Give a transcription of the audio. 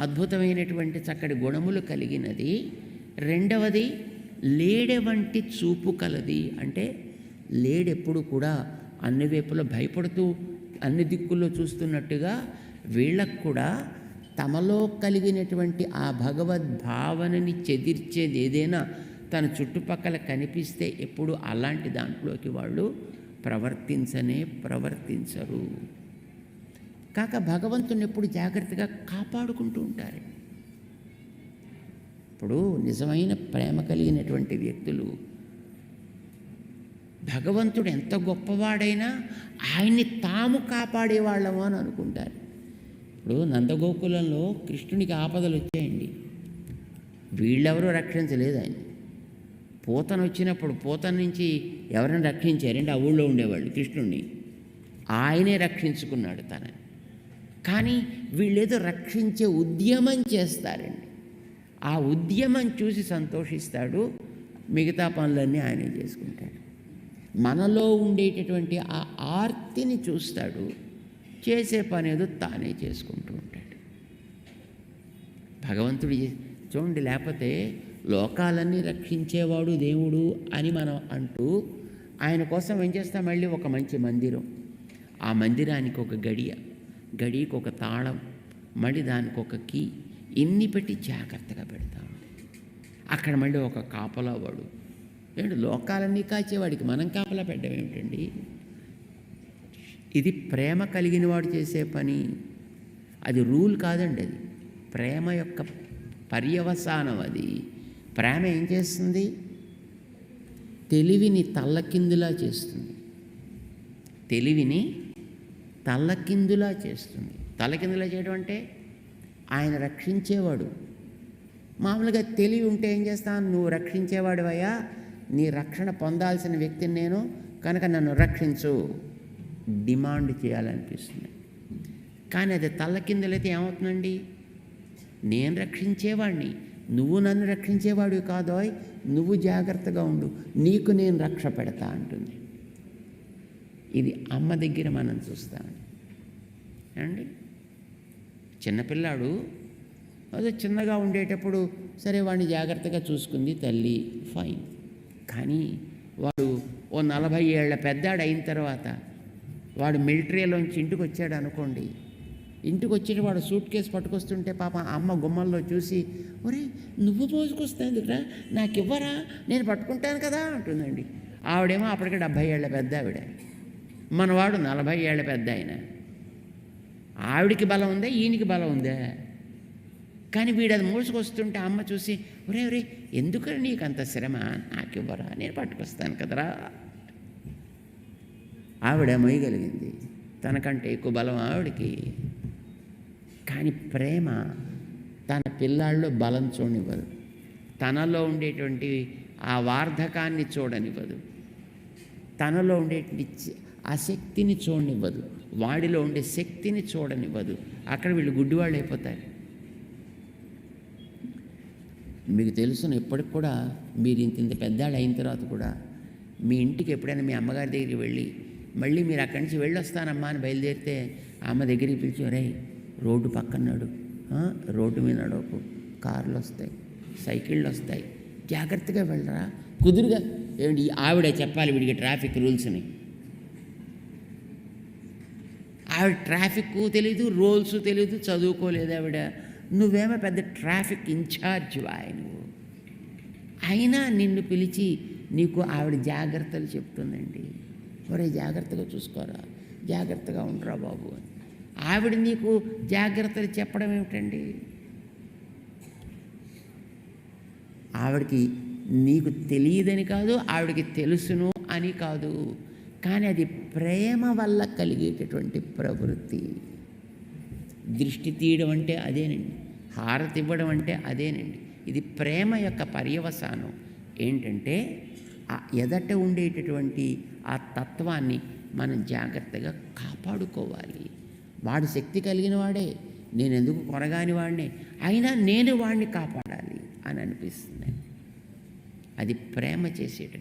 అద్భుతమైనటువంటి చక్కటి గుణములు కలిగినది. రెండవది లేడె వంటి చూపు కలది. అంటే లేడెప్పుడు కూడా అన్ని వైపులో భయపడుతూ అన్ని దిక్కుల్లో చూస్తున్నట్టుగా వీళ్ళకు కూడా తమలో కలిగినటువంటి ఆ భగవద్భావనని చెదిర్చేది ఏదైనా తన చుట్టుపక్కల కనిపిస్తే ఎప్పుడు అలాంటి దాంట్లోకి వాళ్ళు ప్రవర్తించరు. కాక భగవంతుని ఎప్పుడు జాగ్రత్తగా కాపాడుకుంటూ ఉంటారు. ఇప్పుడు నిజమైన ప్రేమ కలిగినటువంటి వ్యక్తులు భగవంతుడు ఎంత గొప్పవాడైనా ఆయన్ని తాము కాపాడేవాళ్ళము అని అనుకుంటారు. ఇప్పుడు నందగోకులంలో కృష్ణునికి ఆపదలు వచ్చాయండి, వీళ్ళెవరూ రక్షించలేదు ఆయన. పూతన వచ్చినప్పుడు పూతన నుంచి ఎవరైనా రక్షించారండి? ఆ ఊళ్ళో ఉండేవాళ్ళు కృష్ణుడిని ఆయనే రక్షించుకున్నాడు తనని. కానీ వీళ్ళేదో రక్షించే ఉద్యమం చేస్తారండి. ఆ ఉద్యమం చూసి సంతోషిస్తాడు, మిగతా పనులన్నీ ఆయనే చేసుకుంటాడు. మనలో ఉండేటటువంటి ఆ ఆర్తిని చూస్తాడు, చేసే పని ఏదో తానే చేసుకుంటూ ఉంటాడు భగవంతుడు. చూడండి, లేకపోతే లోకాలన్నీ రక్షించేవాడు దేవుడు అని మనం అంటూ ఆయన కోసం ఏం చేస్తాం? మళ్ళీ ఒక మంచి మందిరం, ఆ మందిరానికి ఒక గడియకి ఒక తాళం, మళ్ళీ దానికి ఒక కీ, ఇన్ని పెట్టి జాగ్రత్తగా పెడతాం. అక్కడ మళ్ళీ ఒక కాపలా వాడు. ఏంటి, లోకాలన్నీ కాచేవాడికి మనం కాపలా పెట్టడం ఏమిటండి? ఇది ప్రేమ కలిగిన వాడు చేసే పని. అది రూల్ కాదండి, అది ప్రేమ యొక్క పర్యవసానం. అది ప్రేమ ఏం చేస్తుంది? తెలివిని తల్లకిందులా చేస్తుంది. తల్లకిందులా చేయడం అంటే ఆయన రక్షించేవాడు. మామూలుగా తెలివి ఉంటే ఏం చేస్తాను? నువ్వు రక్షించేవాడివయ్యా, నీ రక్షణ పొందాల్సిన వ్యక్తిని నేను, కనుక నన్ను రక్షించు డిమాండ్ చేయాలనిపిస్తుంది. కానీ అది తల్లకిందులైతే ఏమవుతుందండి? నేను రక్షించేవాడిని, నువ్వు నన్ను రక్షించేవాడివి కాదోయ్, నువ్వు జాగ్రత్తగా ఉండు, నీకు నేను రక్ష పెడతా అంటుంది. ఇది అమ్మ దగ్గర మనం చూస్తామండి. అండి, చిన్నపిల్లాడు అదే చిన్నగా ఉండేటప్పుడు సరే వాడిని జాగ్రత్తగా చూసుకుంది తల్లి, ఫైన్. కానీ వాడు ఓ 40 ఏళ్ల పెద్దాడు అయిన తర్వాత వాడు మిలిటరీలోంచి ఇంటికి వచ్చాడు అనుకోండి. ఇంటికి వచ్చి వాడు సూట్ కేసు పట్టుకొస్తుంటే పాప అమ్మ గుమ్మల్లో చూసి, ఒరే నువ్వు మోసుకొస్తానురా, నాకు ఇవ్వరా, నేను పట్టుకుంటాను కదా అంటుందండి. ఆవిడేమో అప్పటికే 70 ఏళ్ల పెద్ద ఆవిడ, మనవాడు 40 ఏళ్ల పెద్ద ఆయన. ఆవిడికి బలం ఉందా, ఈయనకి బలం ఉందా? కానీ వీడు అది మోసుకొస్తుంటే అమ్మ చూసి, ఒరే ఎందుకని నీకు అంత శ్రమ, నాకు ఇవ్వరా, నేను పట్టుకొస్తాను కదరా. ఆవిడ మొయ్యగలిగింది, తనకంటే ఎక్కువ బలం ఆవిడికి. కానీ ప్రేమ తన పిల్లాళ్ళలో బలం చూడనివ్వదు, తనలో ఉండేటువంటి ఆ వార్ధకాన్ని చూడనివ్వదు, తనలో ఉండేటువంటి ఆ శక్తిని చూడనివ్వదు, వాడిలో ఉండే శక్తిని చూడనివ్వదు. అక్కడ వీళ్ళు గుడ్డివాళ్ళు అయిపోతారు. మీకు తెలుసును, ఎప్పటికి కూడా మీరు ఇంత పెద్దాళ్ళు అయిన తర్వాత కూడా మీ ఇంటికి ఎప్పుడైనా మీ అమ్మగారి దగ్గరికి వెళ్ళి మళ్ళీ మీరు అక్కడి నుంచి వెళ్ళొస్తానమ్మా అని బయలుదేరితే అమ్మ దగ్గరికి పిలిచి, రే రోడ్డు పక్కన్నాడు, రోడ్డు మీద నడవకు, కార్లు వస్తాయి, సైకిళ్ళు వస్తాయి, జాగ్రత్తగా వెళ్ళరా, కుదురుగా. ఏమిటి ఆవిడే చెప్పాలి వీడికి ట్రాఫిక్ రూల్స్ని? ఆవిడ ట్రాఫిక్ తెలీదు, రూల్స్ తెలీదు, చదువుకోలేదు ఆవిడ. నువ్వేమో పెద్ద ట్రాఫిక్ ఇన్ఛార్జ్ నువ్వు. అయినా నిన్ను పిలిచి నీకు ఆవిడ జాగ్రత్తలు చెప్తుందండి. ఒరే జాగ్రత్తగా చూసుకోరా, జాగ్రత్తగా ఉండరా బాబు అని. ఆవిడ నీకు జాగ్రత్తలు చెప్పడం ఏమిటండి? ఆవిడకి నీకు తెలియదని కాదు, ఆవిడకి తెలుసును అని కాదు, కానీ అది ప్రేమ వల్ల కలిగేటటువంటి ప్రవృత్తి. దృష్టి తీయడం అంటే అదేనండి, హారతి ఇవ్వడం అంటే అదేనండి. ఇది ప్రేమ యొక్క పర్యవసానం. ఏంటంటే ఆ ఎదట ఉండేటటువంటి ఆ తత్వాన్ని మనం జాగ్రత్తగా కాపాడుకోవాలి. వాడు శక్తి కలిగిన వాడే, నేను ఎందుకు కొనగాని వాడినే, అయినా నేను వాడిని కాపాడాలి అని అనిపిస్తుంది. అది ప్రేమ చేసేటటువంటి